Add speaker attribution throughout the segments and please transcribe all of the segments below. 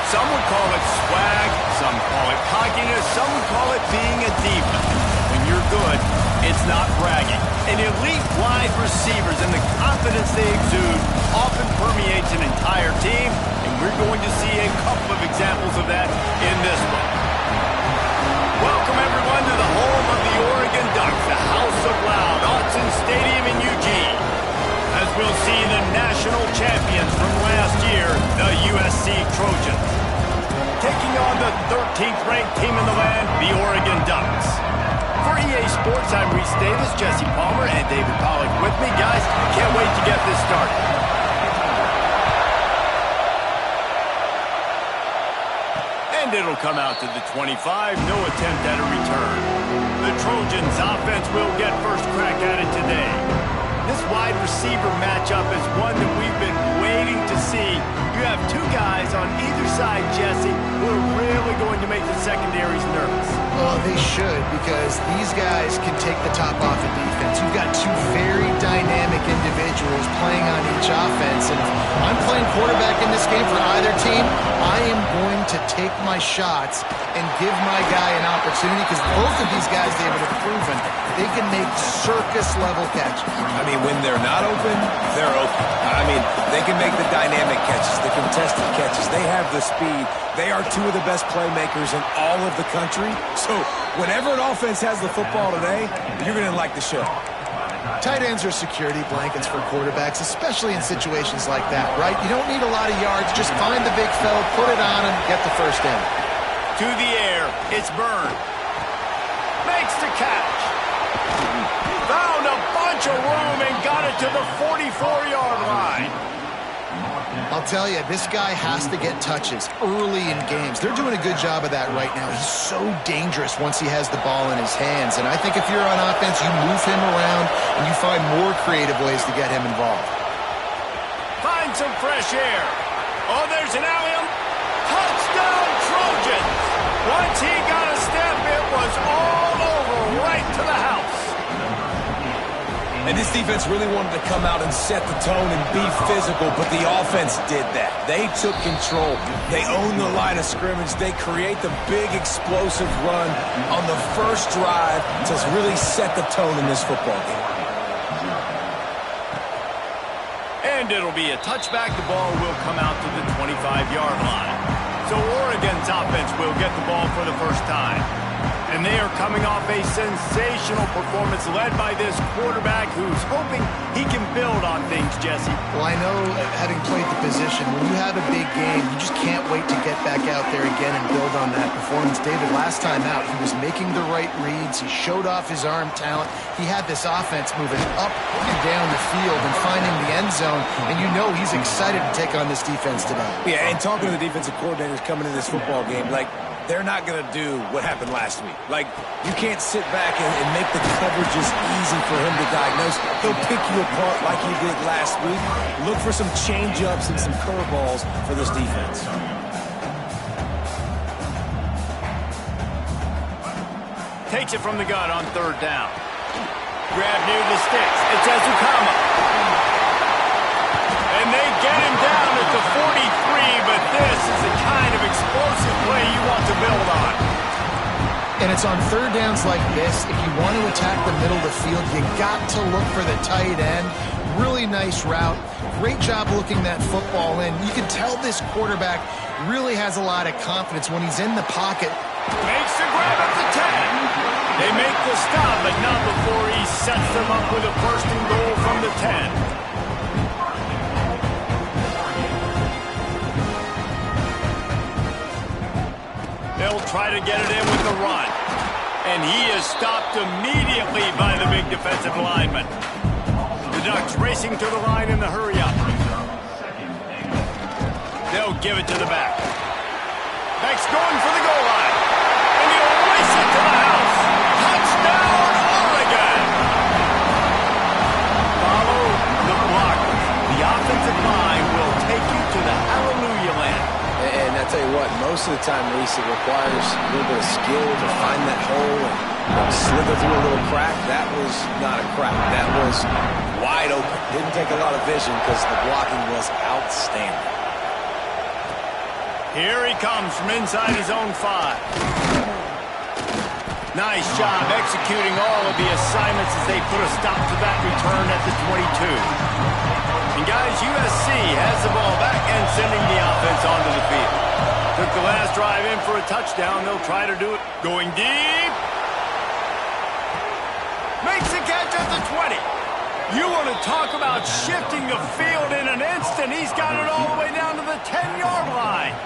Speaker 1: Some would call it swag, some call it cockiness, some would call it being a diva. When you're good, it's not bragging. And elite wide receivers and the confidence they exude often permeates an entire team, and we're going to see a couple of examples of that in this one. Welcome, everyone, to the home of the Oregon Ducks, the House of Loud, Autzen Stadium in Eugene, as we'll see the national champions from last year, the USC Trojans, taking on the 13th ranked team in the land, the Oregon Ducks. For EA Sports, I'm Reese Davis, Jesse Palmer, and David Pollack with me. Guys, can't wait to get this started. And it'll come out to the 25, no attempt at a return. The Trojans offense will get first crack at it today. This wide receiver matchup is one that we've been waiting to see. You have two guys on either side, Jesse, who are really going to make the secondaries nervous.
Speaker 2: Well, they should, because these guys can take the top off of defense. You've got two very dynamic individuals playing on each offense, and if I'm playing quarterback in this game for either team, I am going to take my shots and give my guy an opportunity, because both of these guys, David, have proven they can make circus-level catches.
Speaker 3: I mean, when they're not open, they're open. I mean, they can make the dynamic catches, the contested catches. They have the speed. They are two of the best playmakers in all of the country. So whenever an offense has the football today, you're going to like the show.
Speaker 2: Tight ends are security blankets for quarterbacks, especially in situations like that, right? You don't need a lot of yards. Just find the big fella, put it on him, get the first down.
Speaker 1: To the air, it's Byrne. Makes the catch. Found a bunch of room and got it to the 44-yard line.
Speaker 2: I'll tell you, this guy has to get touches early in games. They're doing a good job of that right now. He's so dangerous once he has the ball in his hands. And I think if you're on offense, you move him around and you find more creative ways to get him involved.
Speaker 1: Find some fresh air. Oh, there's an alley-oop. Touchdown, Trojans. Once he got a step, it was all over, right to the house.
Speaker 3: And this defense really wanted to come out and set the tone and be physical, but the offense did that. They took control. They owned the line of scrimmage. They create the big explosive run on the first drive to really set the tone in this football game.
Speaker 1: And it'll be a touchback. The ball will come out to the 25-yard line. So Oregon's offense will get the ball for the first time. And they are coming off a sensational performance led by this quarterback who's hoping he can build on things, Jesse.
Speaker 2: Well, I know, having played the position, when you have a big game, you just can't wait to get back out there again and build on that performance. David, last time out, he was making the right reads. He showed off his arm talent. He had this offense moving up and down the field and finding the end zone. And you know he's excited to take on this defense today.
Speaker 3: Yeah, and talking to the defensive coordinators coming into this football game, like, they're not going to do what happened last week. Like, you can't sit back and make the coverages easy for him to diagnose. He'll pick you apart like he did last week. Look for some change-ups and some curveballs for this defense.
Speaker 1: Takes it from the gun on third down. Grab near the sticks. It's Ezukama. And they get him down at the 43, but this is the kind of explosive play you want to build on.
Speaker 2: And it's on third downs like this. If you want to attack the middle of the field, you got to look for the tight end. Really nice route. Great job looking that football in. You can tell this quarterback really has a lot of confidence when he's in the pocket.
Speaker 1: Makes the grab at the 10. They make the stop, but not before he sets them up with a first and goal from the 10. They'll try to get it in with the run. And he is stopped immediately by the big defensive lineman. The Ducks racing to the line in the hurry-up. They'll give it to the back. Back's going for the goal line. And he'll race it to the house. Touchdown, Oregon! Follow the blockers. The offensive line will take you to the hallelujah land.
Speaker 3: And I tell you what, most of the time, Reese, it requires a little bit of skill to find that hole and slither through a little crack. That was not a crack. That was wide open. Didn't take a lot of vision because the blocking was outstanding.
Speaker 1: Here he comes from inside his own 5. Nice job executing all of the assignments as they put a stop to that return at the 22. And guys, USC has the ball back and sending the offense onto the field. Took the last drive in for a touchdown. They'll try to do it. Going deep. Makes the catch at the 20. You want to talk about shifting the field in an instant. He's got it all the way down to the 10-yard line.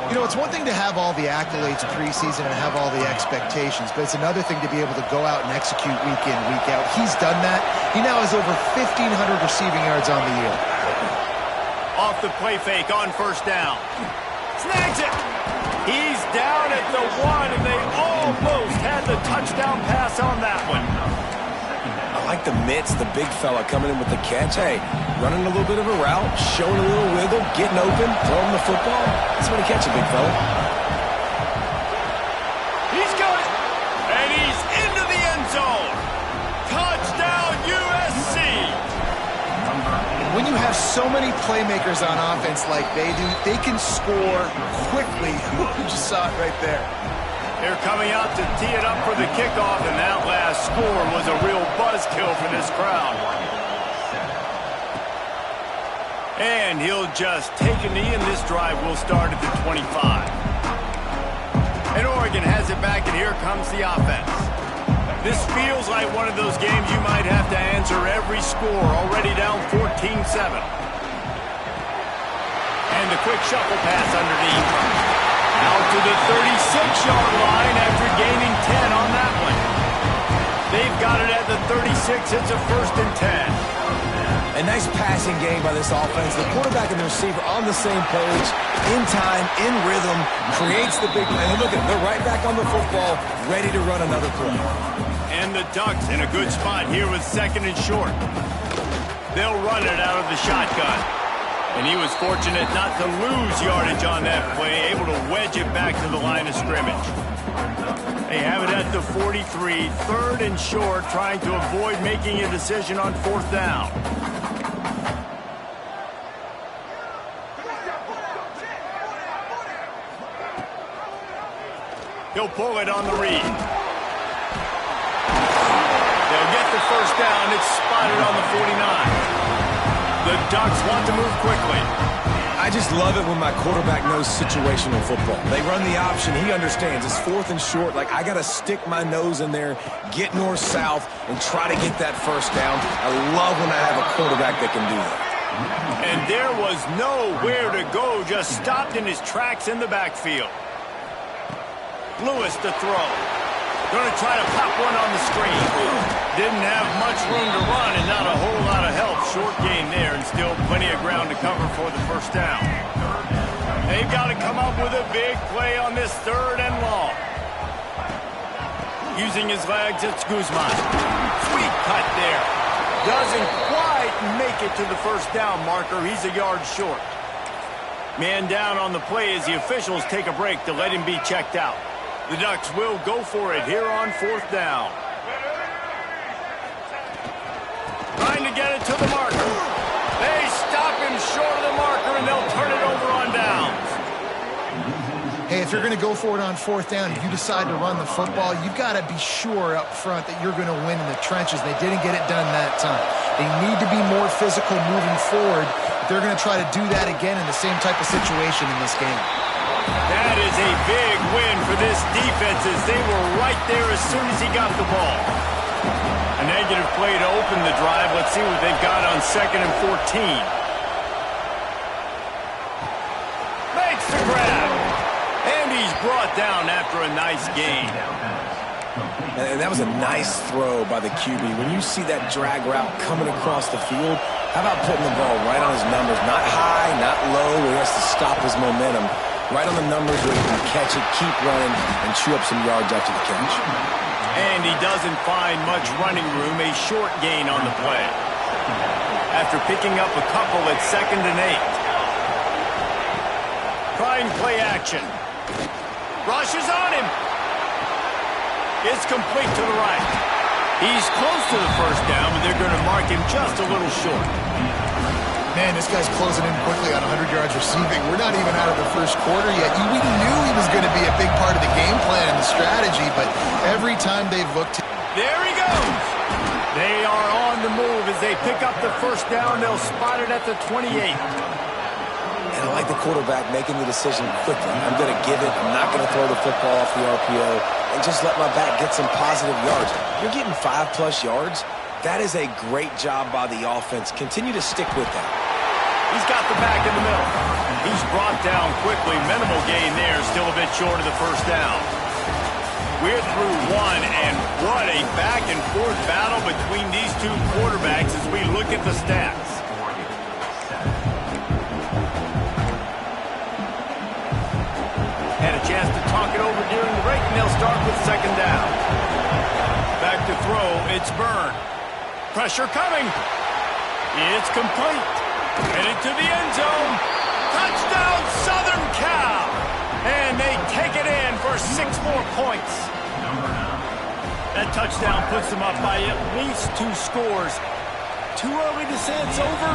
Speaker 2: You know, it's one thing to have all the accolades preseason and have all the expectations, but it's another thing to be able to go out and execute week in, week out. He's done that. He now has over 1,500 receiving yards on the year.
Speaker 1: Off the play fake on first down. Snags it. He's down at the 1, and they almost had the touchdown pass on that one.
Speaker 3: I like the mitts, the big fella coming in with the catch. Hey, running a little bit of a route, showing a little wiggle, getting open, throwing the football. That's when he catch a big fella.
Speaker 1: He's got it, and he's into the end zone. Touchdown, USC.
Speaker 2: When you have so many playmakers on offense like they do, they can score quickly. You just saw it right there.
Speaker 1: They're coming out to tee it up for the kickoff, and that last score was a real buzzkill for this crowd. And he'll just take a knee, and this drive will start at the 25. And Oregon has it back, and here comes the offense. This feels like one of those games you might have to answer every score, already down 14-7. And the quick shuffle pass underneath. Out to the 36-yard line after gaining 10 on that one. They've got it at the 36. It's a 1st and 10.
Speaker 3: A nice passing game by this offense. The quarterback and the receiver on the same page, in time, in rhythm, creates the big play. And look at it, they're right back on the football, ready to run another play.
Speaker 1: And the Ducks in a good spot here with 2nd and short. They'll run it out of the shotgun. And he was fortunate not to lose yardage on that play, able to wedge it back to the line of scrimmage. They have it at the 43, 3rd and short, trying to avoid making a decision on 4th down. He'll pull it on the read. They'll get the 1st down. It's spotted on the 49. The Ducks want to move quickly.
Speaker 3: I just love it when my quarterback knows situational football. They run the option. He understands. It's 4th and short. Like, I got to stick my nose in there, get north-south, and try to get that 1st down. I love when I have a quarterback that can do that.
Speaker 1: And there was nowhere to go, just stopped in his tracks in the backfield. Lewis to throw. Going to try to pop one on the screen. Didn't have much room to run and not a whole lot of help. Short gain there and still plenty of ground to cover for the 1st down. They've got to come up with a big play on this 3rd and long. Using his legs, it's Guzman. Sweet cut there. Doesn't quite make it to the 1st down marker. He's a yard short. Man down on the play as the officials take a break to let him be checked out. The Ducks will go for it here on 4th down. Trying to get it to the marker. They stop him short of the marker, and they'll turn it over on downs.
Speaker 2: Hey, if you're going to go for it on 4th down, if you decide to run the football, you've got to be sure up front that you're going to win in the trenches. They didn't get it done that time. They need to be more physical moving forward. They're going to try to do that again in the same type of situation in this game.
Speaker 1: That is a big win for this defense as they were right there as soon as he got the ball. A negative play to open the drive. Let's see what they've got on 2nd and 14. Makes the grab. And he's brought down after a nice gain.
Speaker 3: And that was a nice throw by the QB. When you see that drag route coming across the field, how about putting the ball right on his numbers? Not high, not low, where he has to stop his momentum. Right on the numbers where he can catch it, keep running, and chew up some yards after the catch.
Speaker 1: And he doesn't find much running room, a short gain on the play. After picking up a couple at 2nd and 8. Trying play action. Rushes on him. It's complete to the right. He's close to the 1st down, but they're going to mark him just a little short.
Speaker 2: Man, this guy's closing in quickly on 100 yards receiving. We're not even out of the first quarter yet. We knew he was going to be a big part of the game plan and the strategy, but every time they've looked...
Speaker 1: There he goes! They are on the move as they pick up the first down. They'll spot it at the 28.
Speaker 3: And I like the quarterback making the decision quickly. I'm going to give it. I'm not going to throw the football off the RPO and just let my back get some positive yards. You're getting 5+ yards. That is a great job by the offense. Continue to stick with that.
Speaker 1: He's got the back in the middle. He's brought down quickly. Minimal gain there. Still a bit short of the first down. We're through one, and what a back-and-forth battle between these two quarterbacks as we look at the stats. Had a chance to talk it over during the break, and they'll start with second down. Back to throw. It's Byrne. Pressure coming. It's complete. Headed to the end zone. Touchdown, Southern Cal. And they take it in for 6 more points. That touchdown puts them up by at least 2 scores. Too early to say it's over?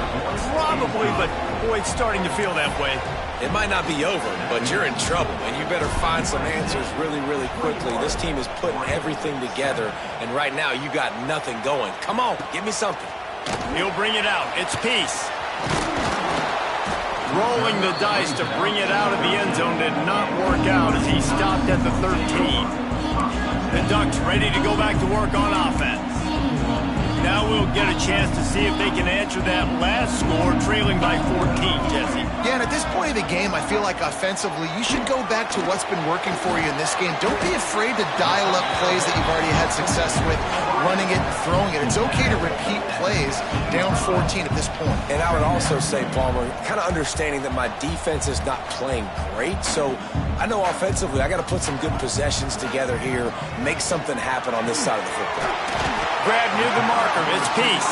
Speaker 1: Probably, but boy, it's starting to feel that way.
Speaker 3: It might not be over, but you're in trouble, and you better find some answers really, really quickly. This team is putting everything together, and right now you got nothing going. Come on, give me something.
Speaker 1: He'll bring it out. It's Peace. Rolling the dice to bring it out of the end zone did not work out as he stopped at the 13. The Ducks ready to go back to work on offense. Now we'll get a chance to see if they can answer that last score, trailing by 14, Jesse.
Speaker 2: Yeah, and at this point of the game, I feel like offensively, you should go back to what's been working for you in this game. Don't be afraid to dial up plays that you've already had success with, running it and throwing it. It's okay to repeat plays down 14 at this point.
Speaker 3: And I would also say, Palmer, kind of understanding that my defense is not playing great, so I know offensively I got to put some good possessions together here, make something happen on this side of the football.
Speaker 1: Grab near the marker. It's Peace.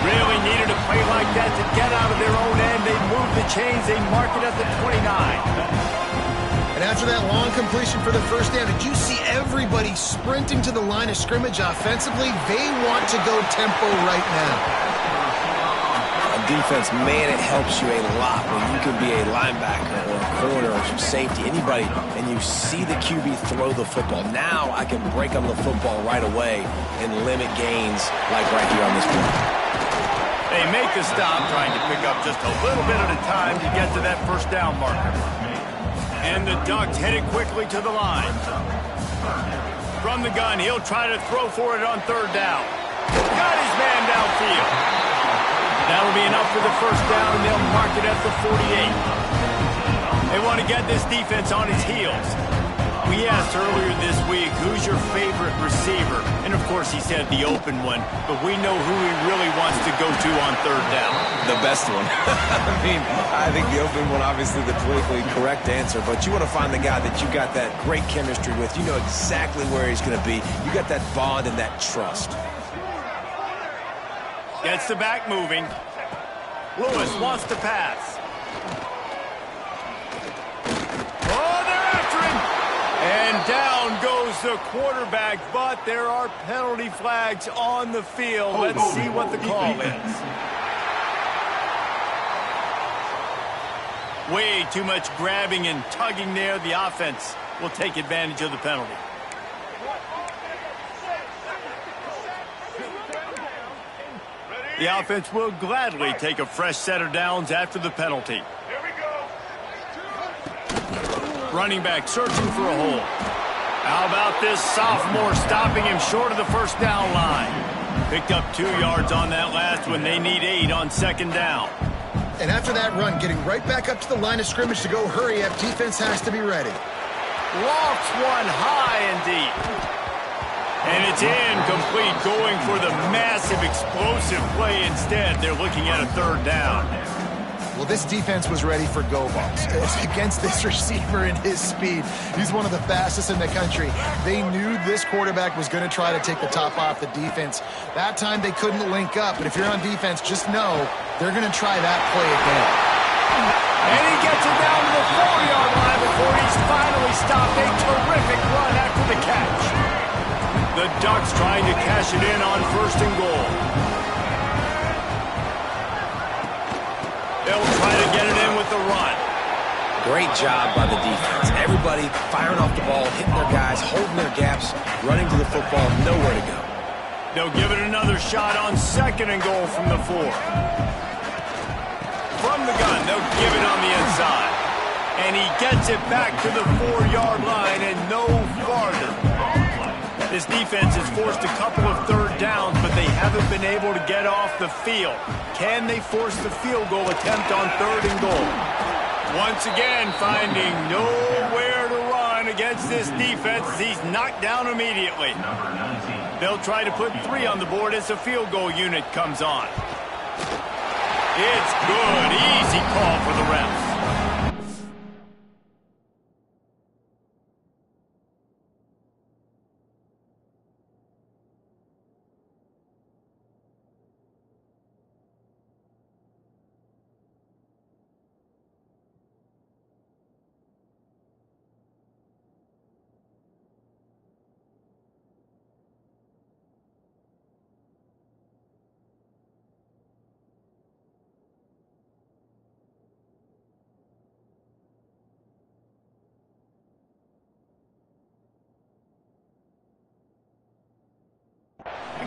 Speaker 1: Really needed a play like that to get out of their own end. They move the chains. They mark it at the 29.
Speaker 2: And after that long completion for the first down, did you see everybody sprinting to the line of scrimmage offensively? They want to go tempo right now.
Speaker 3: On defense, man, it helps you a lot when you can be a linebacker or a corner or safety, anybody, and you see the QB throw the football. Now I can break on the football right away and limit gains like right here on this play.
Speaker 1: They make the stop, trying to pick up just a little bit at a time to get to that first down marker. And the Ducks headed quickly to the line. From the gun, he'll try to throw for it on third down. Got his man downfield. That'll be enough for the first down, and they'll mark it at the 48. They want to get this defense on its heels. We asked earlier this week, who's your favorite receiver? And, of course, he said the open one, but we know who he really wants to go to on third down.
Speaker 3: The best one. I think the open one, obviously the politically correct answer, but you want to find the guy that you got that great chemistry with. You know exactly where he's going to be. You got that bond and that trust.
Speaker 1: Gets the back moving. Lewis wants to pass. Oh, they're after him. And down goes the quarterback, but there are penalty flags on the field. Let's see what the call is. Way too much grabbing and tugging there. The offense will take advantage of the penalty. The offense will gladly take a fresh set of downs after the penalty. Running back searching for a hole. How about this sophomore stopping him short of the first down line? Picked up 2 yards on that last one. They need 8 on second down.
Speaker 2: And after that run, getting right back up to the line of scrimmage to go hurry up, defense has to be ready.
Speaker 1: Lofts one high and deep. And it's incomplete, going for the massive explosive play instead. They're looking at a third down.
Speaker 2: Well, this defense was ready for go balls. Against this receiver and his speed, he's one of the fastest in the country. They knew this quarterback was going to try to take the top off the defense. That time they couldn't link up, but if you're on defense, just know they're going to try that play again.
Speaker 1: And he gets it down to the 4-yard line before he's finally stopped. A terrific run after the catch. The Ducks trying to cash it in on 1st and goal. They'll try to get it in with the run.
Speaker 3: Great job by the defense. Everybody firing off the ball, hitting their guys, holding their gaps, running to the football, nowhere to go.
Speaker 1: They'll give it another shot on 2nd and goal from the 4. From the gun, they'll give it on the inside. And he gets it back to the 4-yard line and no farther. This defense has forced a couple of 3rd downs, but they haven't been able to get off the field. Can they force the field goal attempt on 3rd and goal? Once again, finding nowhere to run against this defense as he's knocked down immediately. They'll try to put 3 on the board as the field goal unit comes on. It's good. Easy call for the refs.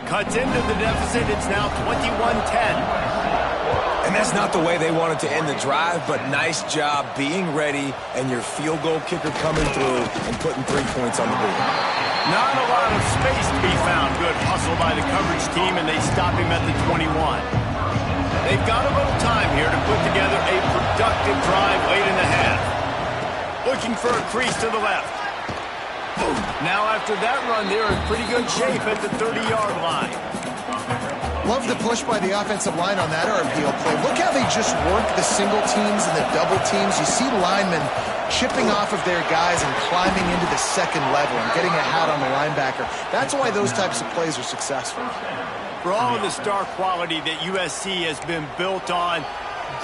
Speaker 1: Cuts into the deficit. It's now 21-10.
Speaker 3: And that's not the way they wanted to end the drive, but nice job being ready and your field goal kicker coming through and putting 3 points on the board.
Speaker 1: Not a lot of space to be found. Good hustle by the coverage team, and they stop him at the 21. They've got a little time here to put together a productive drive late in the half. Looking for a crease to the left. Now after that run, they're in pretty good shape at the 30-yard line.
Speaker 2: Love the push by the offensive line on that RPO play. Look how they just work the single teams and the double teams. You see linemen chipping off of their guys and climbing into the 2nd level and getting a hat on the linebacker. That's why those types of plays are successful.
Speaker 1: For all of the star quality that USC has been built on,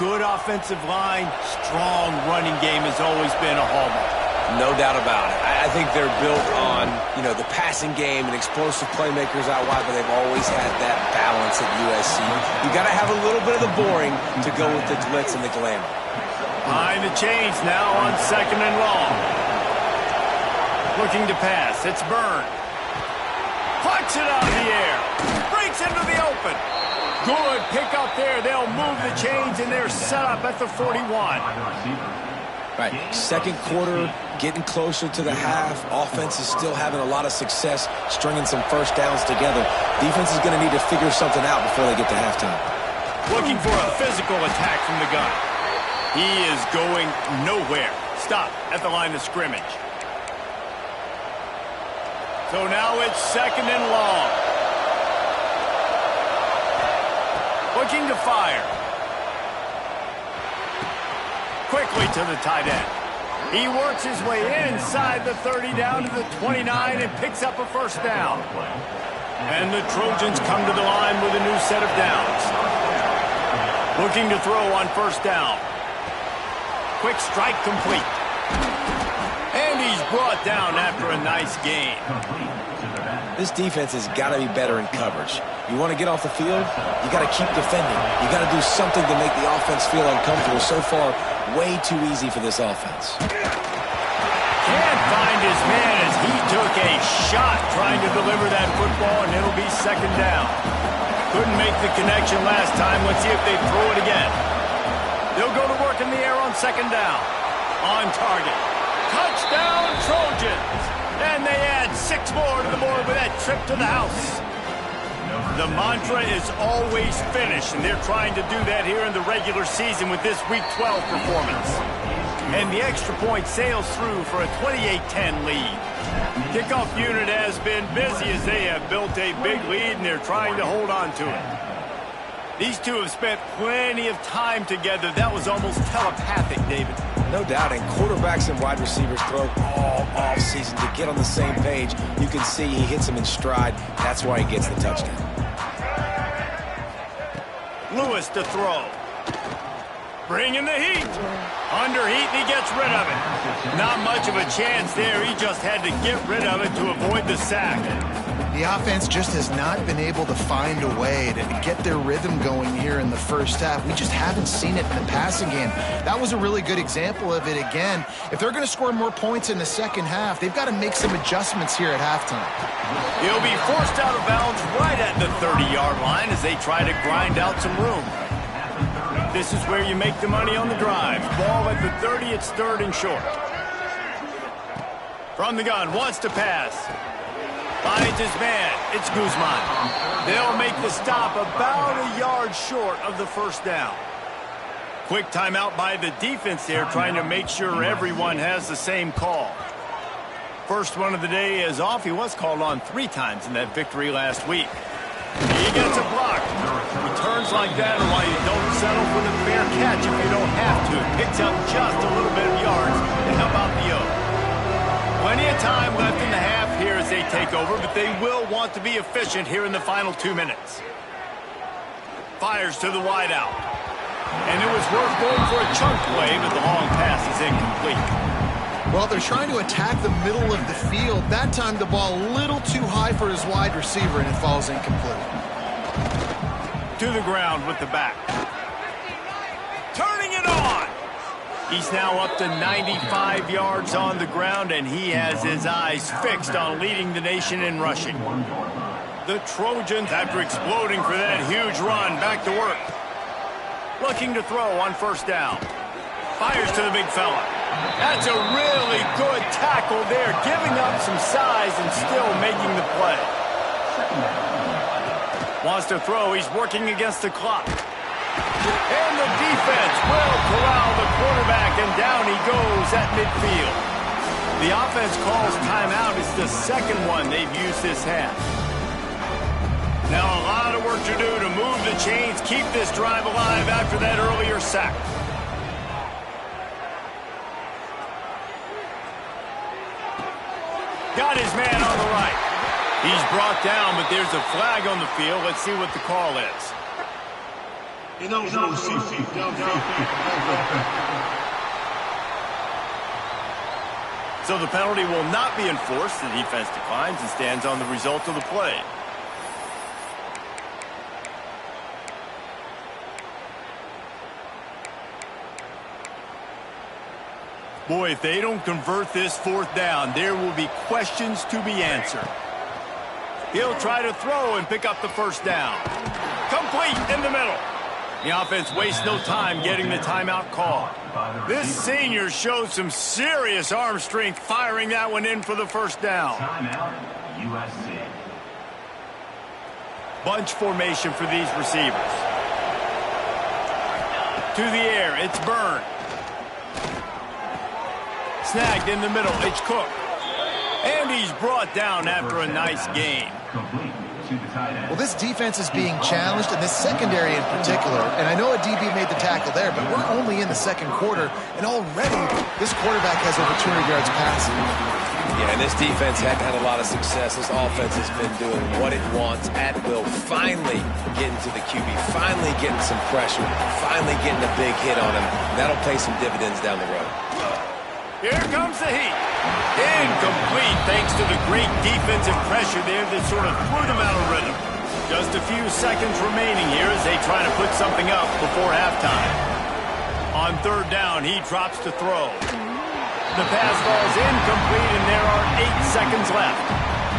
Speaker 1: good offensive line, strong running game has always been a hallmark.
Speaker 3: No doubt about it. I think they're built on, the passing game and explosive playmakers out wide, but they've always had that balance at USC. You got to have a little bit of the boring to go with the glitz and the glamour.
Speaker 1: Behind the chains now on 2nd and long. Looking to pass. It's Byrne. Punch it out of the air. Breaks into the open. Good pick up there. They'll move the chains, and they're set up at the 41.
Speaker 3: Right, 2nd quarter, getting closer to the half. Offense is still having a lot of success stringing some 1st downs together. Defense is going to need to figure something out before they get to halftime.
Speaker 1: Looking for a physical attack from the gun. He is going nowhere. Stop at the line of scrimmage. So now it's 2nd and long. Looking to fire. Quickly to the tight end. He works his way inside the 30 down to the 29 and picks up a 1st down. And the Trojans come to the line with a new set of downs. Looking to throw on 1st down. Quick strike complete. And he's brought down after a nice gain.
Speaker 3: This defense has got to be better in coverage. You want to get off the field, you got to keep defending. You got to do something to make the offense feel uncomfortable. So far, way too easy for this offense.
Speaker 1: Can't find his man as he took a shot trying to deliver that football, and it'll be 2nd down. Couldn't make the connection last time. Let's see if they throw it again. They'll go to work in the air on 2nd down. On target. Touchdown, Trojans! And they add 6 more to the board with that trip to the house. The mantra is always finish, and they're trying to do that here in the regular season with this Week 12 performance. And the extra point sails through for a 28-10 lead. Kickoff unit has been busy as they have built a big lead, and they're trying to hold on to it. These two have spent plenty of time together. That was almost telepathic, David.
Speaker 3: No doubt, and quarterbacks and wide receivers throw all offseason to get on the same page. You can see he hits them in stride. That's why he gets the touchdown.
Speaker 1: Lewis to throw. Bringing the heat. Underheat, and he gets rid of it. Not much of a chance there. He just had to get rid of it to avoid the sack.
Speaker 2: The offense just has not been able to find a way to get their rhythm going here in the first half. We just haven't seen it in the passing game. That was a really good example of it again. If they're going to score more points in the second half, they've got to make some adjustments here at halftime.
Speaker 1: He'll be forced out of bounds right at the 30-yard line as they try to grind out some room. This is where you make the money on the drive. Ball at the 30, it's 3rd and short. From the gun, wants to pass. Finds his man. It's Guzman. They'll make the stop about a yard short of the first down. Quick timeout by the defense there, trying to make sure everyone has the same call. First one of the day is off. He was called on 3 times in that victory last week. He gets a block. Returns like that are why you don't settle for the fair catch if you don't have to. Picks up just a little bit of yards to help out the O. Plenty of time left in the half here as they take over, but they will want to be efficient here in the final 2 minutes. Fires to the wideout. And it was worth going for a chunk play, but the long pass is incomplete.
Speaker 2: Well, they're trying to attack the middle of the field. That time the ball a little too high for his wide receiver, and it falls incomplete.
Speaker 1: To the ground with the back. Turning it on! He's now up to 95 yards on the ground, and he has his eyes fixed on leading the nation in rushing. The Trojans, after exploding for that huge run, back to work. Looking to throw on first down. Fires to the big fella. That's a really good tackle there, giving up some size and still making the play. Wants to throw. He's working against the clock. And the defense will corral the quarterback, and down he goes at midfield. The offense calls timeout. It's the second one they've used this half. Now a lot of work to do to move the chains, keep this drive alive after that earlier sack. Got his man on the right. He's brought down, but there's a flag on the field. Let's see what the call is. So the penalty will not be enforced. The defense declines and stands on the result of the play. Boy, if they don't convert this 4th down, there will be questions to be answered. He'll try to throw and pick up the first down. Complete in the middle. The offense wastes no time getting the timeout call. This senior showed some serious arm strength firing that one in for the first down.
Speaker 4: Timeout, USC.
Speaker 1: Bunch formation for these receivers. To the air, it's Byrne. Snagged in the middle, it's Cook. And he's brought down after a nice gain.
Speaker 2: Well, this defense is being challenged, and this secondary in particular. And I know a DB made the tackle there, but we're only in the second quarter, and already this quarterback has over 200 yards passing.
Speaker 3: Yeah, and this defense hadn't had a lot of success. This offense has been doing what it wants at will. Finally getting to the QB, finally getting some pressure, finally getting a big hit on him. That'll pay some dividends down the road.
Speaker 1: Here comes the heat. Incomplete thanks to the great defensive pressure there that sort of threw them out of rhythm. Just a few seconds remaining here as they try to put something up before halftime. On 3rd down, he drops to throw. The pass falls incomplete, and there are 8 seconds left.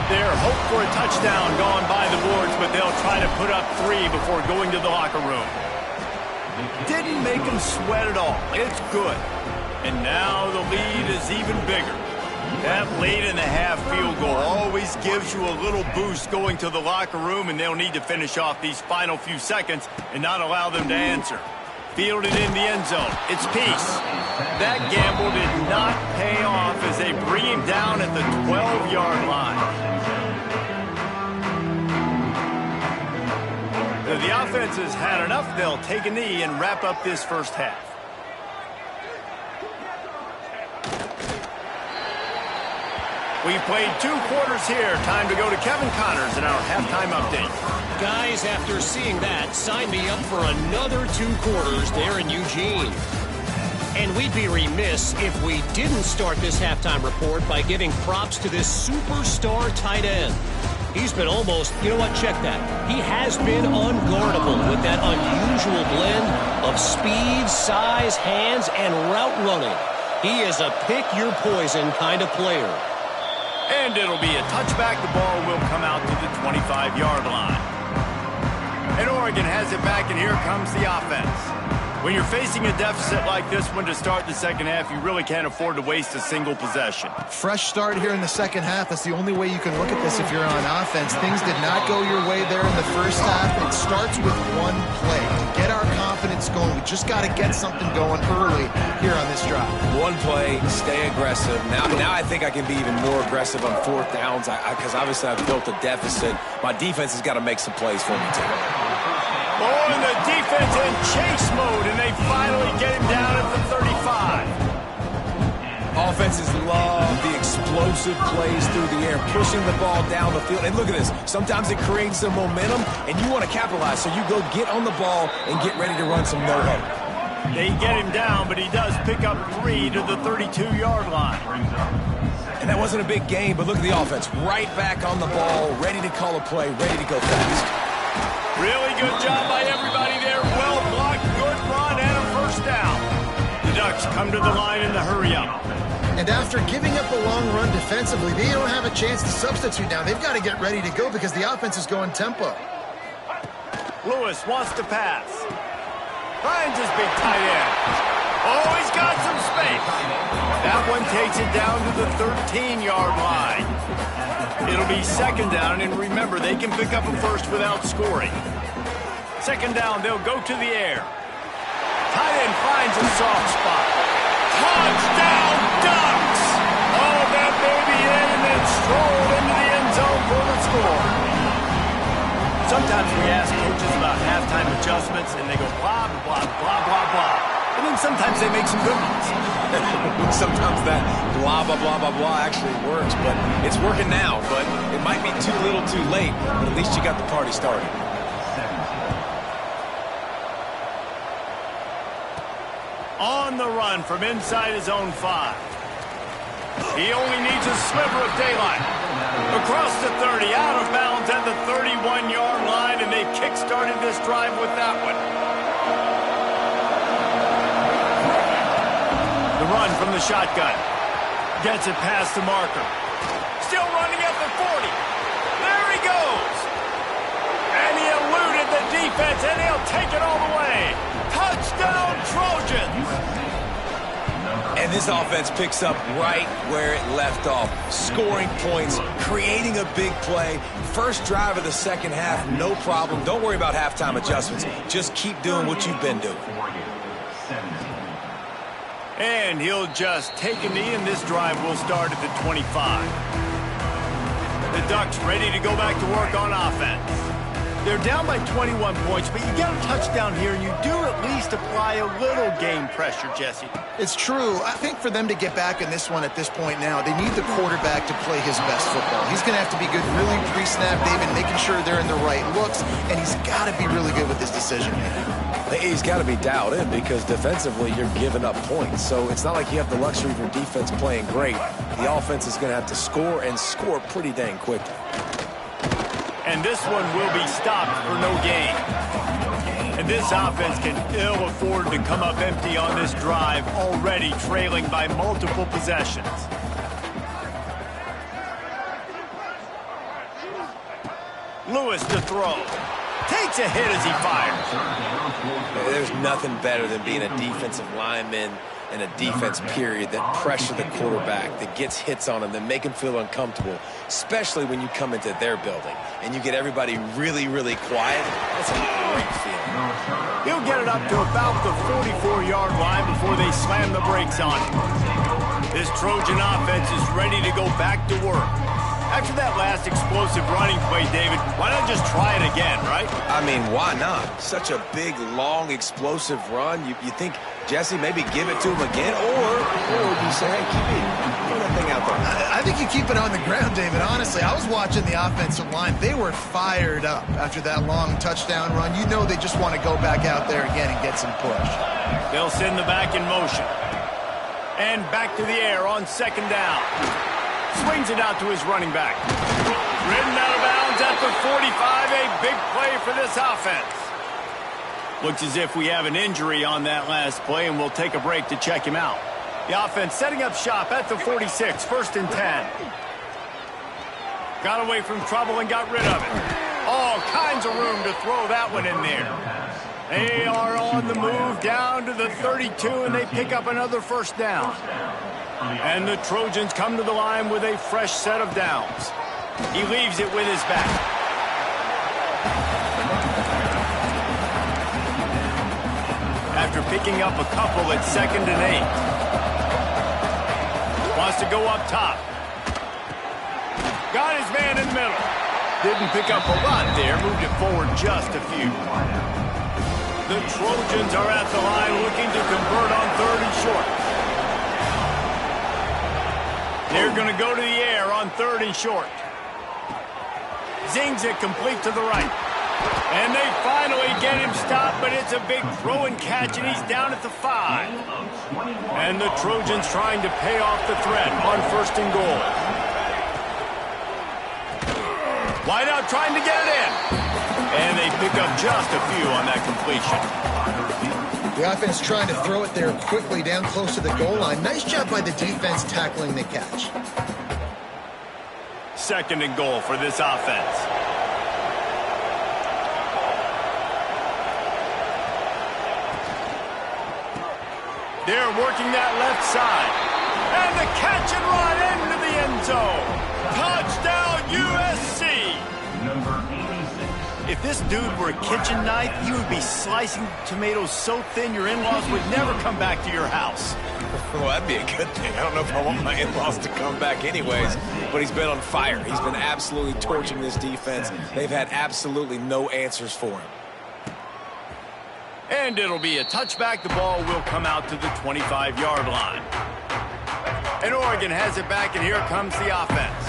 Speaker 1: Their hope for a touchdown gone by the boards, but they'll try to put up 3 before going to the locker room. Didn't make them sweat at all. It's good. And now the lead is even bigger. That late in the half field goal always gives you a little boost going to the locker room, and they'll need to finish off these final few seconds and not allow them to answer. Fielded in the end zone. It's Peace. That gamble did not pay off as they bring him down at the 12-yard line. The offense has had enough. They'll take a knee and wrap up this first half. We've played 2 quarters here. Time to go to Kevin Connors in our halftime update.
Speaker 5: Guys, after seeing that, sign me up for another 2 quarters there in Eugene. And we'd be remiss if we didn't start this halftime report by giving props to this superstar tight end. He's been almost, you know what, check that. He has been unguardable with that unusual blend of speed, size, hands, and route running. He is a pick-your-poison kind of player.
Speaker 1: And it'll be a touchback. The ball will come out to the 25-yard line. And Oregon has it back, and here comes the offense. When you're facing a deficit like this one to start the second half, you really can't afford to waste a single possession.
Speaker 2: Fresh start here in the second half. That's the only way you can look at this if you're on offense. Things did not go your way there in the first half. It starts with one play. To get our confidence going, we just got to get something going early here on this drive.
Speaker 3: One play, stay aggressive. Now I think I can be even more aggressive on fourth downs because obviously I've built a deficit. My defense has got to make some plays for me too.
Speaker 1: Oh, and the defense in chase mode, and they finally get him down at the 35.
Speaker 3: Offenses love the explosive plays through the air, pushing the ball down the field. And look at this. Sometimes it creates some momentum, and you want to capitalize. So you go get on the ball and get ready to run some no-huddle.
Speaker 1: They get him down, but he does pick up 3 to the 32-yard line.
Speaker 3: And that wasn't a big gain, but look at the offense. Right back on the ball, ready to call a play, ready to go fast.
Speaker 1: Really good job by everybody there. Well blocked, good run, and a first down. The Ducks come to the line in the hurry-up.
Speaker 2: And after giving up a long run defensively, they don't have a chance to substitute now. They've got to get ready to go because the offense is going tempo.
Speaker 1: Lewis wants to pass. Finds his big tight end. Oh, he's got some space. That one takes it down to the 13-yard line. It'll be second down, and remember, they can pick up a first without scoring. Second down, they'll go to the air. Tight end finds a soft spot. Touchdown, Ducks! Oh, that baby in and then strolled into the end zone for the score. Sometimes we ask coaches about halftime adjustments, and they go blah, blah, blah, blah, blah. And then sometimes they make some good ones.
Speaker 3: Sometimes that blah, blah, blah, blah, blah actually works, but it's working now. But it might be too little too late, but at least you got the party started.
Speaker 1: On the run from inside his own 5. He only needs a sliver of daylight. Across the 30, out of bounds at the 31-yard line, and they kick-started this drive with that one. The run from the shotgun. Gets it past the marker. Still running at the 40. There he goes. And he eluded the defense, and he'll take it all the way. Touchdown, Trojans.
Speaker 3: And this offense picks up right where it left off. Scoring points, creating a big play. First drive of the second half, no problem. Don't worry about halftime adjustments. Just keep doing what you've been doing.
Speaker 1: And he'll just take a knee, and this drive will start at the 25. The Ducks ready to go back to work on offense. They're down by 21 points, but you get a touchdown here, and you do at least apply a little game pressure, Jesse.
Speaker 2: It's true. I think for them to get back in this one at this point now, they need the quarterback to play his best football. He's going to have to be good really pre-snap, David, making sure they're in the right looks, and he's got to be really good with his decision-making.
Speaker 3: He's got to be dialed in because defensively you're giving up points. So it's not like you have the luxury of your defense playing great. The offense is going to have to score and score pretty dang quickly.
Speaker 1: And this one will be stopped for no gain. And this offense can ill afford to come up empty on this drive, already trailing by multiple possessions. Lewis to throw. Takes a hit as he fires.
Speaker 3: There's nothing better than being a defensive lineman and a defense period that pressure the quarterback, that gets hits on him, that make him feel uncomfortable, especially when you come into their building and you get everybody really, really quiet. That's a great feeling.
Speaker 1: He'll get it up to about the 44-yard line before they slam the brakes on him. This Trojan offense is ready to go back to work. After that last explosive running play, David, why not just try it again, right?
Speaker 3: I mean, why not? Such a big, long, explosive run. You think, Jesse, maybe give it to him again? Or you say, hey, throw that thing out there.
Speaker 2: I think you keep it on the ground, David. Honestly, I was watching the offensive line. They were fired up after that long touchdown run. You know they just want to go back out there again and get some push.
Speaker 1: They'll send the back in motion. And back to the air on second down. Swings it out to his running back. Ridden out of bounds at the 45. A big play for this offense. Looks as if we have an injury on that last play, and we'll take a break to check him out. The offense setting up shop at the 46, 1st and 10. Got away from trouble and got rid of it. All kinds of room to throw that one in there. They are on the move down to the 32, and they pick up another 1st down. And the Trojans come to the line with a fresh set of downs. He leaves it with his back. After picking up a couple at 2nd and 8. Wants to go up top. Got his man in the middle. Didn't pick up a lot there. Moved it forward just a few. The Trojans are at the line looking to convert on 3rd and short. They're going to go to the air on 3rd and short. Zings it complete to the right. And they finally get him stopped, but it's a big throw and catch, and he's down at the 5. And the Trojans trying to pay off the threat on 1st and goal. Wide out trying to get it in. And they pick up just a few on that completion.
Speaker 2: The offense trying to throw it there quickly down close to the goal line. Nice job by the defense tackling the catch.
Speaker 1: 2nd and goal for this offense. They're working that left side. And the catch and run into the end zone. Touchdown, USC.
Speaker 4: Number 86.
Speaker 1: If this dude were a kitchen knife, he would be slicing tomatoes so thin your in-laws would never come back to your house.
Speaker 3: Well, that'd be a good thing. I don't know if I want my in-laws to come back anyways, but he's been on fire. He's been absolutely torching this defense. They've had absolutely no answers for him.
Speaker 1: And it'll be a touchback. The ball will come out to the 25-yard line. And Oregon has it back, and here comes the offense.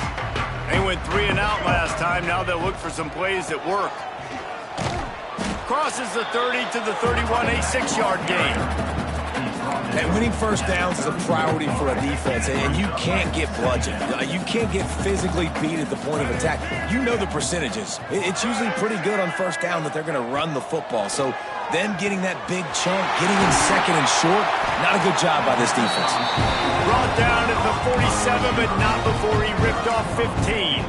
Speaker 1: They went 3 and out last time. Now they'll look for some plays that work. Crosses the 30 to the 31, a 6-yard gain.
Speaker 3: And winning 1st downs is a priority for a defense, and you can't get bludgeoned. You can't get physically beat at the point of attack. You know the percentages. It's usually pretty good on 1st down that they're going to run the football. So then getting that big chunk, getting in 2nd and short, not a good job by this defense.
Speaker 1: Brought down at the 47, but not before he ripped off 15.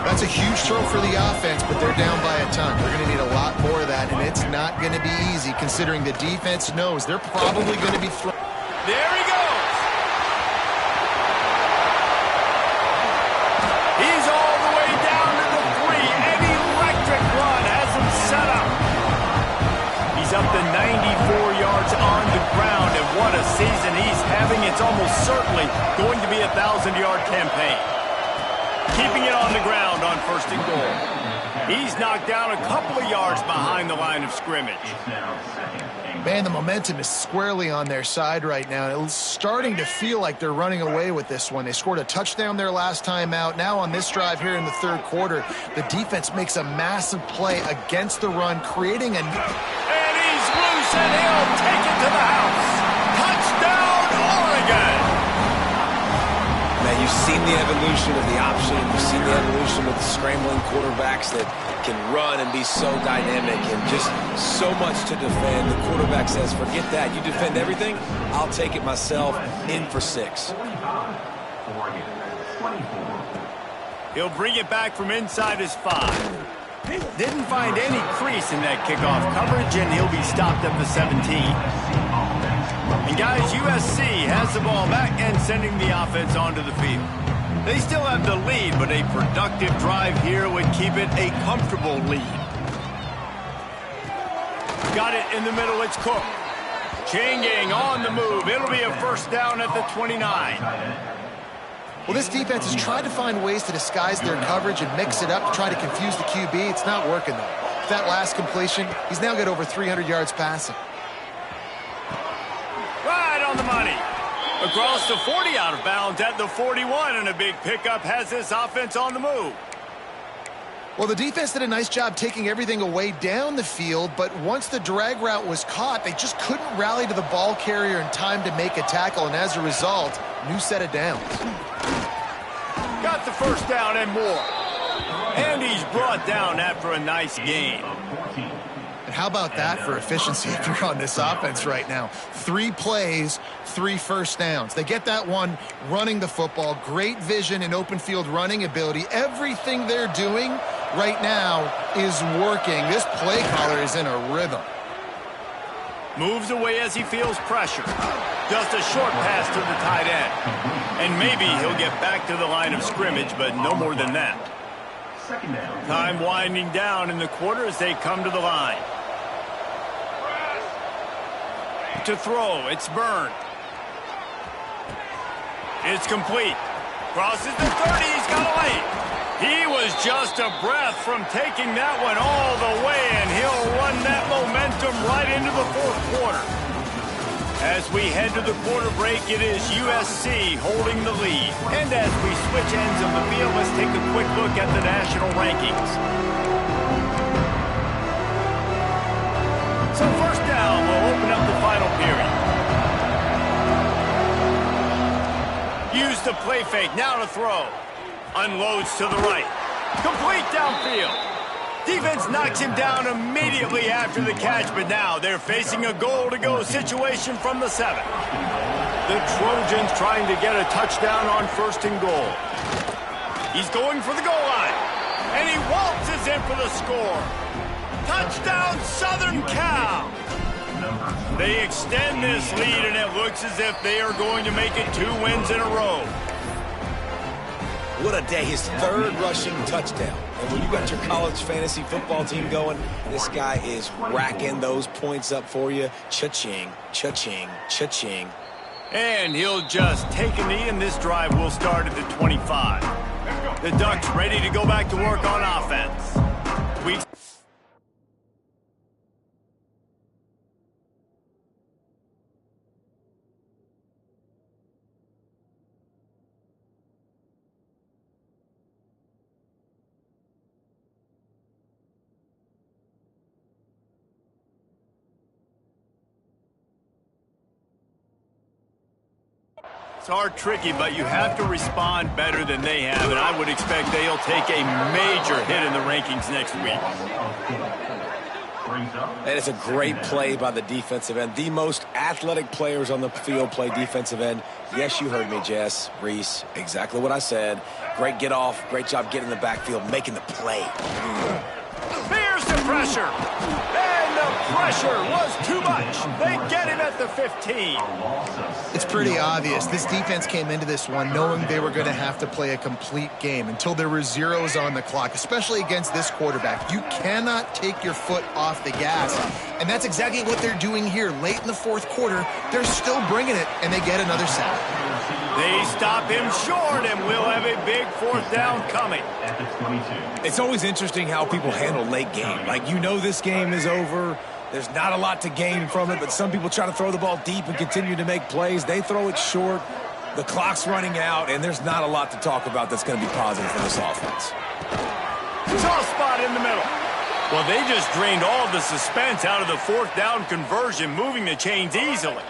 Speaker 2: That's a huge throw for the offense, but they're down by a ton. They're going to need a lot more of that, and it's not going to be easy considering the defense knows they're probably going to be throwing.
Speaker 1: There he goes. He's all the way down to the 3. An electric run has him set up. He's up to 94 yards on the ground, and what a season he's having. It's almost certainly going to be a 1,000-yard campaign. Keeping it on the ground on 1st and goal. He's knocked down a couple of yards behind the line of scrimmage.
Speaker 2: Man, the momentum is squarely on their side right now. It's starting to feel like they're running away with this one. They scored a touchdown their last time out. Now on this drive here in the 3rd quarter, the defense makes a massive play against the run, creating a...
Speaker 1: And he's loose, and he'll take it to the house. Touchdown, Oregon!
Speaker 3: Man, you've seen the evolution of the option. You've seen the evolution of the scrambling quarterbacks that can run and be so dynamic and just so much to defend. The quarterback says, forget that. You defend everything, I'll take it myself. In for 6.
Speaker 1: He'll bring it back from inside his 5. Didn't find any crease in that kickoff coverage, and he'll be stopped at the 17. And guys, USC has the ball back and sending the offense onto the field. They still have the lead, but a productive drive here would keep it a comfortable lead. Got it in the middle, it's Cook. Chain gang on the move. It'll be a 1st down at the 29.
Speaker 2: Well, this defense has tried to find ways to disguise their coverage and mix it up to try to confuse the QB. It's not working, though. With that last completion, he's now got over 300 yards passing.
Speaker 1: Right on the money. Across the 40, out of bounds at the 41, and a big pickup has this offense on the move.
Speaker 2: Well, the defense did a nice job taking everything away down the field, but once the drag route was caught, they just couldn't rally to the ball carrier in time to make a tackle, and as a result, new set of downs.
Speaker 1: Got the first down and more. And he's brought down after a nice gain.
Speaker 2: And how about that for efficiency if you're on this offense right now? 3 plays, 3 first downs. They get that one running the football, great vision and open field running ability. Everything they're doing right now is working. This play caller is in a rhythm.
Speaker 1: Moves away as he feels pressure. Just a short pass to the tight end. And maybe he'll get back to the line of scrimmage, but no more than that. Time winding down in the quarter as they come to the line. To throw, it's Byrne. It's complete. Crosses the 30, he's got a lane. He was just a breath from taking that one all the way, and he'll run that momentum right into the fourth quarter. As we head to the quarter break, it is USC holding the lead. And as we switch ends of the field, let's take a quick look at the national rankings. So first down, we'll open up the final period. Use the play fake, now to throw. Unloads to the right. Complete downfield. Defense knocks him down immediately after the catch, but now they're facing a goal-to-go situation from the 7. The Trojans trying to get a touchdown on 1st and goal. He's going for the goal line, and he waltzes in for the score. Touchdown, Southern Cal! They extend this lead, and it looks as if they are going to make it 2 wins in a row.
Speaker 3: What a day. His 3rd rushing touchdown. And when you got your college fantasy football team going, this guy is racking those points up for you. Cha-ching, cha-ching, cha-ching.
Speaker 1: And he'll just take a knee, and this drive will start at the 25. The Ducks ready to go back to work on offense. It's hard, tricky, but you have to respond better than they have, and I would expect they'll take a major hit in the rankings next week.
Speaker 3: That is a great play by the defensive end. The most athletic players on the field play defensive end. Yes, you heard me, Jess, Reese, exactly what I said. Great get off, great job getting in the backfield, making the play.
Speaker 1: Here's the pressure. And the pressure was too much. They get him at the 15.
Speaker 2: It's pretty obvious. This defense came into this one knowing they were going to have to play a complete game until there were zeros on the clock, especially against this quarterback. You cannot take your foot off the gas, and that's exactly what they're doing here. Late in the fourth quarter, they're still bringing it, and they get another sack.
Speaker 1: They stop him short, and we'll have a big 4th down coming.
Speaker 3: It's always interesting how people handle late game. Like, you know this game is over. There's not a lot to gain from it, but some people try to throw the ball deep and continue to make plays. They throw it short. The clock's running out, and there's not a lot to talk about that's going to be positive for this offense.
Speaker 1: Soft spot in the middle. Well, they just drained all the suspense out of the 4th down conversion, moving the chains easily.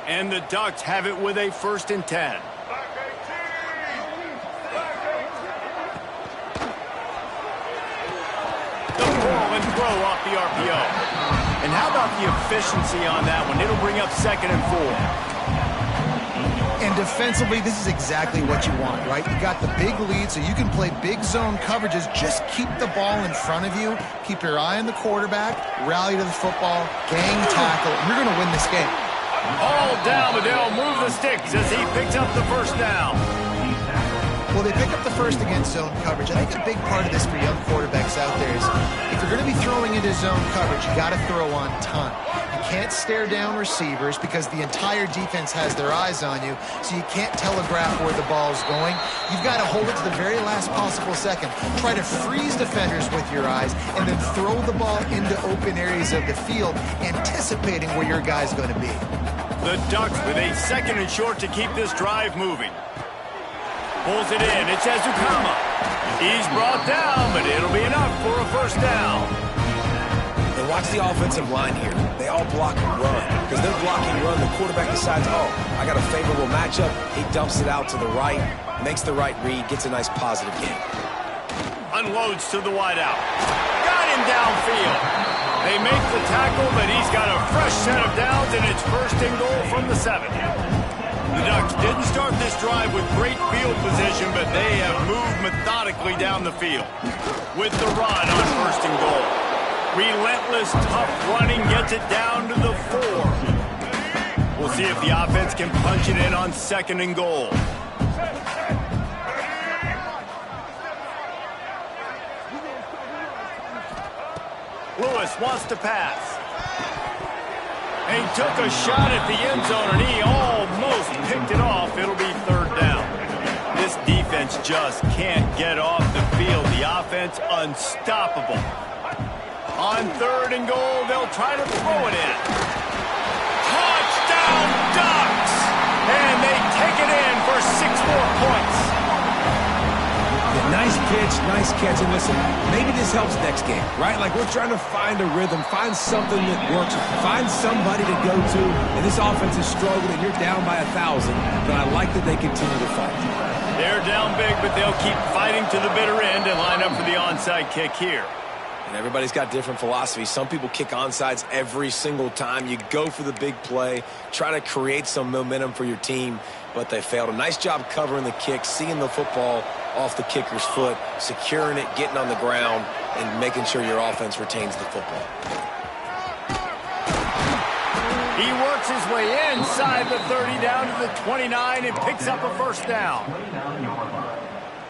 Speaker 1: And the Ducks have it with a 1st and 10. The pull and throw off the RPO. And how about the efficiency on that one? It'll bring up 2nd and 4.
Speaker 2: And defensively, this is exactly what you want, right? You got the big lead, so you can play big zone coverages. Just keep the ball in front of you. Keep your eye on the quarterback. Rally to the football. Gang tackle. You're going to win this game.
Speaker 1: All down, but they'll move the sticks as he picks up the 1st down.
Speaker 2: Well, they pick up the first against zone coverage. I think a big part of this for young quarterbacks out there is if you're going to be throwing into zone coverage, you got to throw on time. You can't stare down receivers because the entire defense has their eyes on you, so you can't telegraph where the ball's going. You've got to hold it to the very last possible second. Try to freeze defenders with your eyes and then throw the ball into open areas of the field, anticipating where your guy's going to be.
Speaker 1: The Ducks with a 2nd and short to keep this drive moving. Pulls it in. It's Ezukama. He's brought down, but it'll be enough for a first down.
Speaker 3: And watch the offensive line here. They all block and run. Because they're blocking run, the quarterback decides, oh, I got a favorable matchup. He dumps it out to the right, makes the right read, gets a nice positive gain.
Speaker 1: Unloads to the wideout. Got him downfield. They make the tackle, but he's got a fresh set of downs, and it's first and goal from the 7. The Ducks didn't start this drive with great field position, but they have moved methodically down the field. With the run on first and goal. Relentless, tough running gets it down to the 4. We'll see if the offense can punch it in on second and goal. Lewis wants to pass. And he took a shot at the end zone, and he almost picked it off. It'll be third down. This defense just can't get off the field. The offense unstoppable. On third and goal, they'll try to throw it in. Touchdown, Ducks! And they take it in for 6 more points.
Speaker 3: Nice pitch, nice catch, and listen, maybe this helps next game, right? Like, we're trying to find a rhythm, find something that works, find somebody to go to, and this offense is struggling, and you're down by 1,000, but I like that they continue to fight.
Speaker 1: They're down big, but they'll keep fighting to the bitter end and line up for the onside kick here.
Speaker 3: And everybody's got different philosophies. Some people kick onsides every single time. You go for the big play, try to create some momentum for your team, but they failed. A nice job covering the kick, seeing the football off the kicker's foot, securing it, getting on the ground, and making sure your offense retains the football.
Speaker 1: He works his way inside the 30 down to the 29 and picks up a first down.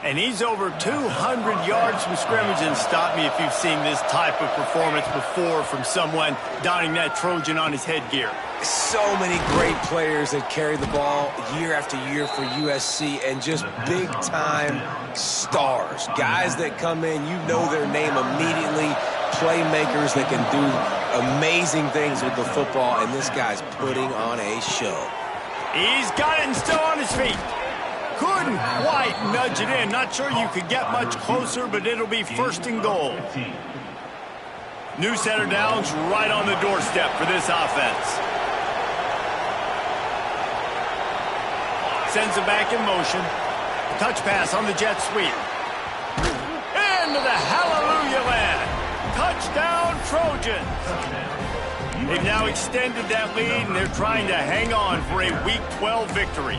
Speaker 1: And he's over 200 yards from scrimmage, and stop me if you've seen this type of performance before from someone donning that Trojan on his headgear.
Speaker 3: So many great players that carry the ball year after year for USC, and just big-time stars. Guys that come in, you know their name immediately, playmakers that can do amazing things with the football, and this guy's putting on a show.
Speaker 1: He's got it and still on his feet. Couldn't quite nudge it in. Not sure you could get much closer, but it'll be first and goal. New set of downs right on the doorstep for this offense. Sends it back in motion. Touch pass on the jet sweep. Into the hallelujah land. Touchdown, Trojans. They've now extended that lead, and they're trying to hang on for a Week 12 victory.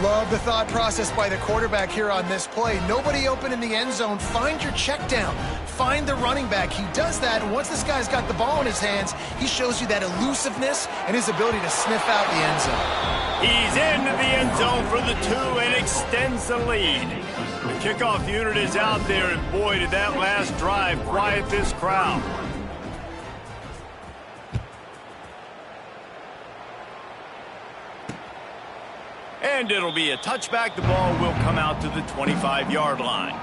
Speaker 2: Love the thought process by the quarterback here on this play. Nobody open in the end zone. Find your check down. Find the running back. He does that, and once this guy's got the ball in his hands, he shows you that elusiveness and his ability to sniff out the end zone.
Speaker 1: He's into the end zone for the 2 and extends the lead. The kickoff unit is out there, and boy, did that last drive quiet this crowd. And it'll be a touchback. The ball will come out to the 25-yard line.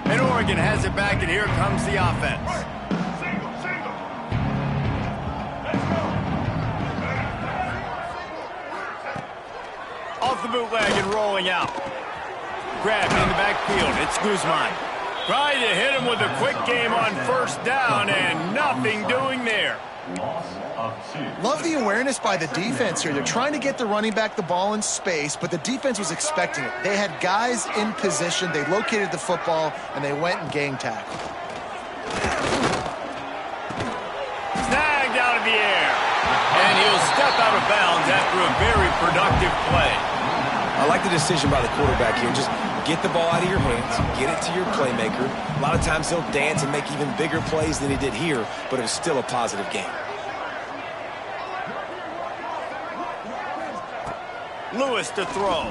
Speaker 1: And Oregon has it back, and here comes the offense. Off the bootleg and rolling out. Grabbed in the backfield. It's Guzman. Trying to hit him with a quick game on first down, and nothing doing there.
Speaker 2: Love the awareness by the defense here. They're trying to get the running back the ball in space, but the defense was expecting it. They had guys in position. They located the football, and they went and gang tackled.
Speaker 1: Snagged out of the air. And he'll step out of bounds after a very productive play.
Speaker 3: I like the decision by the quarterback here. Just get the ball out of your hands, get it to your playmaker. A lot of times he'll dance and make even bigger plays than he did here, but it was still a positive game.
Speaker 1: Lewis to throw.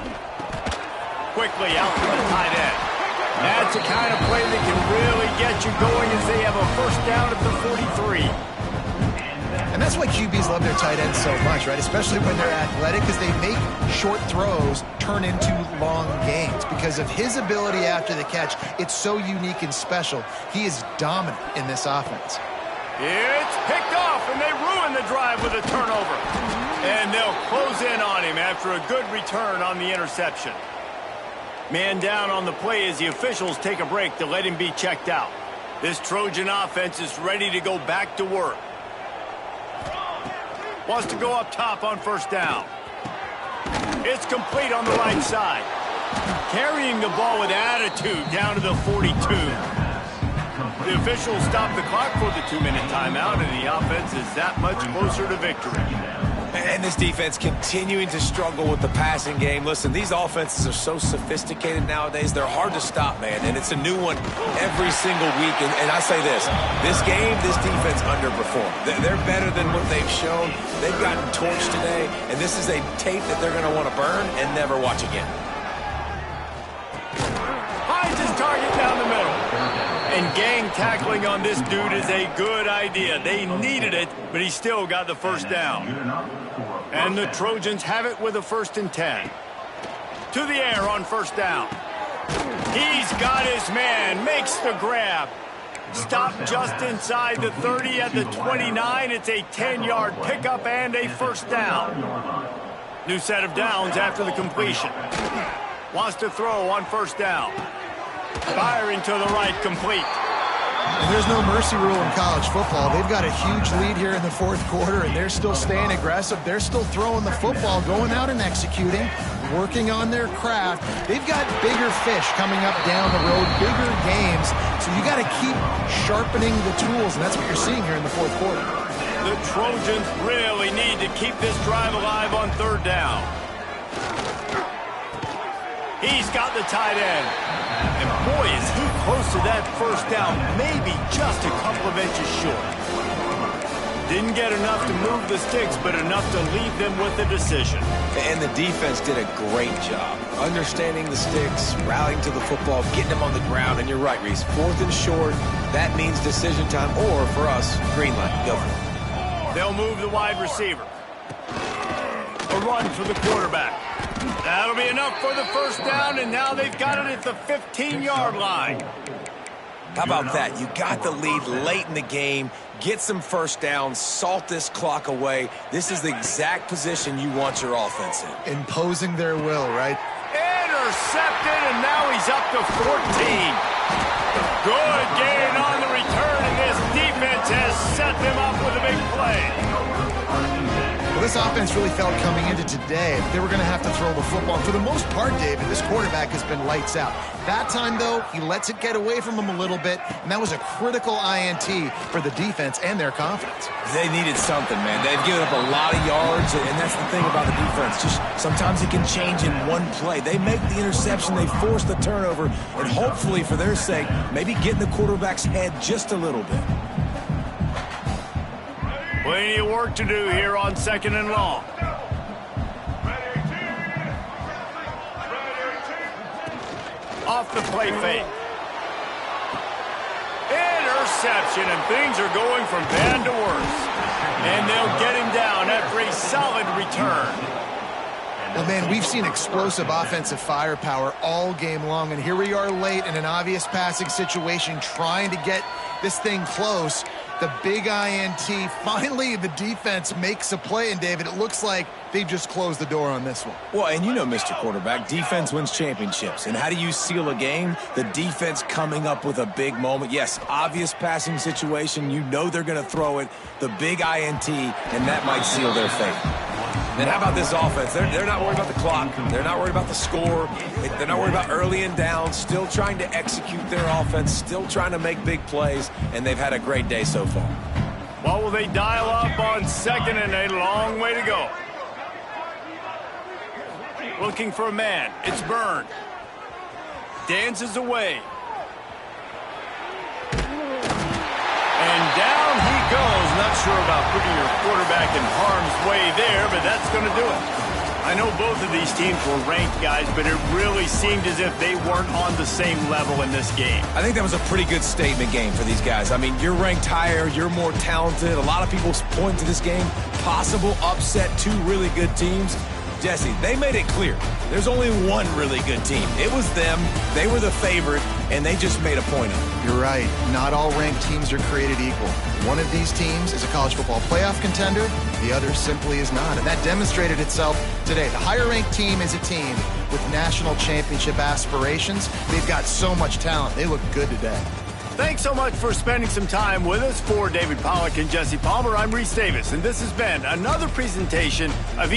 Speaker 1: Quickly out to the tight end. That's the kind of play that can really get you going as they have a first down at the 43.
Speaker 2: And that's why QBs love their tight ends so much, right? Especially when they're athletic, because they make short throws turn into long gains. Because of his ability after the catch, it's so unique and special. He is dominant in this offense.
Speaker 1: It's picked off, and they ruin the drive with a turnover. And they'll close in on him after a good return on the interception. Man down on the play as the officials take a break to let him be checked out. This Trojan offense is ready to go back to work. Wants to go up top on first down. It's complete on the right side. Carrying the ball with attitude down to the 42. The officials stop the clock for the 2-minute timeout, and the offense is that much closer to victory.
Speaker 3: And this defense continuing to struggle with the passing game. Listen, these offenses are so sophisticated nowadays. They're hard to stop, man. And it's a new one every single week. And I say this game, this defense underperformed. They're better than what they've shown. They've gotten torched today. And this is a tape that they're going to want to burn and never watch again.
Speaker 1: Finds his target down the middle. And gang tackling on this dude is a good idea. They needed it, but he still got the first down. And the Trojans have it with a 1st and 10. To the air on first down. He's got his man, makes the grab. Stopped just inside the 30 at the 29. It's a 10-yard pickup and a 1st down. New set of downs after the completion. Wants to throw on first down. Firing to the right, complete.
Speaker 2: And there's no mercy rule in college football. They've got a huge lead here in the 4th quarter, and they're still staying aggressive. They're still throwing the football, going out and executing, working on their craft. They've got bigger fish coming up down the road, bigger games. So you got to keep sharpening the tools, and that's what you're seeing here in the 4th quarter.
Speaker 1: The Trojans really need to keep this drive alive on 3rd down. He's got the tight end. And boy, is he close to that 1st down, maybe just a couple of inches short. Didn't get enough to move the sticks, but enough to leave them with the decision. And the defense did a great job understanding the sticks, rallying to the football, getting them on the ground. And you're right, Reese, 4th and short, that means decision time, or for us, green light. Go for it. They'll move the wide receiver. A run for the quarterback. That'll be enough for the 1st down, and now they've got it at the 15-yard line. How about that? You got the lead late in the game. Get some 1st downs, salt this clock away. This is the exact position you want your offense in.
Speaker 2: Imposing their will, right?
Speaker 1: Intercepted, and now he's up to 14. Good gain on the return, and this defense has set them up with a big play.
Speaker 2: Well, this offense really felt coming into today they were going to have to throw the football. For the most part, David, this quarterback has been lights out. That time, though, he lets it get away from him a little bit, and that was a critical INT for the defense and their confidence.
Speaker 3: They needed something, man. They've given up a lot of yards, and that's the thing about the defense. Just sometimes it can change in one play. They make the interception, they force the turnover, and hopefully, for their sake, maybe get in the quarterback's head just a little bit.
Speaker 1: Plenty of work to do here on 2nd and long. Off the play fake. Interception, and things are going from bad to worse. And they'll get him down after a solid return.
Speaker 2: Well, man, we've seen explosive offensive firepower all game long, and here we are late in an obvious passing situation trying to get this thing close. The big INT. Finally, the defense makes a play, and David, it looks like they've just closed the door on this one.
Speaker 3: Well, and you know, Mr. Quarterback, defense wins championships. And how do you seal a game? The defense coming up with a big moment. Yes, obvious passing situation. You know they're going to throw it. The big INT, and that might seal their fate. And how about this offense? They're not worried about the clock. They're not worried about the score. They're not worried about early and down. Still trying to execute their offense. Still trying to make big plays. And they've had a great day so far.
Speaker 1: Well, will they dial up on 2nd and a long way to go? Looking for a man. It's Byrne. Dances away. And down he goes. Not sure about putting your quarterback in harm's way there, but that's going to do it. I know both of these teams were ranked, guys, but it really seemed as if they weren't on the same level in this game.
Speaker 3: I think that was a pretty good statement game for these guys. I mean, you're ranked higher, you're more talented. A lot of people point to this game, possible upset, 2 really good teams. Jesse, they made it clear. There's only one really good team. It was them. They were the favorite. and they just made a point of it.
Speaker 2: You're right. Not all ranked teams are created equal. One of these teams is a college football playoff contender. The other simply is not. And that demonstrated itself today. The higher-ranked team is a team with national championship aspirations. They've got so much talent. They look good today.
Speaker 1: Thanks so much for spending some time with us. For David Pollack and Jesse Palmer, I'm Reese Davis, and this has been another presentation of